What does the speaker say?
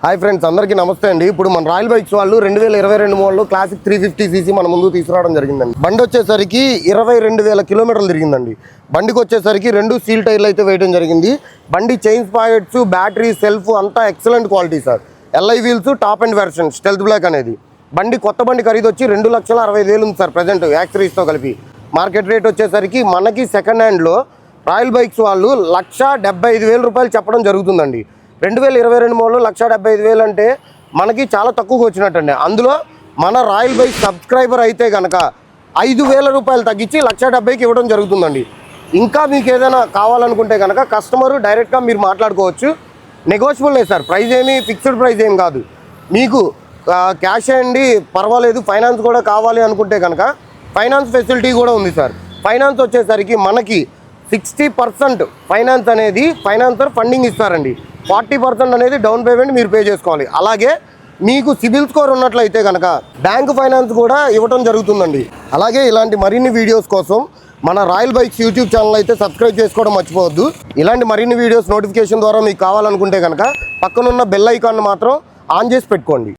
Hi friends, అందరికీ నమస్తే అండి. ఇప్పుడు మన రాయల్ బైక్స్ వాళ్ళు 2022 మోడల్ క్లాసిక్ 350cc మన ముందు తీసుకురావడం జరిగిందండి. బండి వచ్చేసరికి 22,000 కిలోమీటర్లు తిరిగిందండి. బండికి వచ్చేసరికి 2 స్టీల్ టైర్లు అయితే వేయడం జరిగింది. బండి చైన్ స్పాకెట్స్, బ్యాటరీ, సెల్ఫ్ అంతా excellent quality sir. Alloy wheels, top and version stealth black అనేది. బండి కొత్త బండి ఖరీదు వచ్చి 2,65,000 ఉంది సార్ ప్రజెంట్ యాక్సరీస్తో కలిపి. మార్కెట్ రేట్ వచ్చేసరికి మనకి సెకండ్ హ్యాండ్లో రాయల్ బైక్స్ వాళ్ళు 1,75,000 రూపాయలు చెప్పడం జరుగుతుందండి. 2022 మోడల్ 1,75,000 అంటే మనకి చాలా తక్కువగా వచ్చినట్టండి. అందులో మన రాయల్ బైక్ సబ్స్క్రైబర్ అయితే కనుక 5,000 రూపాయలు తగ్గించి 1,70,000కి ఇవ్వడం జరుగుతుందండి. ఇంకా మీకు ఏదైనా కావాలనుకుంటే కనుక కస్టమరు డైరెక్ట్గా మీరు మాట్లాడుకోవచ్చు. నెగోషియబుల్ లేదు సార్, ప్రైస్ ఏమి ఫిక్స్డ్ ప్రైస్ ఏం కాదు. మీకు క్యాష్ అండి పర్వాలేదు, ఫైనాన్స్ కూడా కావాలి అనుకుంటే కనుక ఫైనాన్స్ ఫెసిలిటీ కూడా ఉంది సార్. ఫైనాన్స్ వచ్చేసరికి మనకి 60% ఫైనాన్స్ అనేది ఫైనాన్సర్ ఫండింగ్ ఇస్తారండి. 40% అనేది డౌన్ పేమెంట్ మీరు పే చేసుకోవాలి. అలాగే మీకు సిబిల్ స్కోర్ ఉన్నట్లయితే కనుక బ్యాంక్ ఫైనాన్స్ కూడా ఇవ్వడం జరుగుతుందండి. అలాగే ఇలాంటి మరిన్ని వీడియోస్ కోసం మన రాయల్ బైక్స్ యూట్యూబ్ ఛానల్ అయితే సబ్స్క్రైబ్ చేసుకోవడం మర్చిపోవద్దు. ఇలాంటి మరిన్ని వీడియోస్ నోటిఫికేషన్ ద్వారా మీకు కావాలనుకుంటే కనుక పక్కనున్న బెల్ ఐకాన్ మాత్రం ఆన్ చేసి పెట్టుకోండి.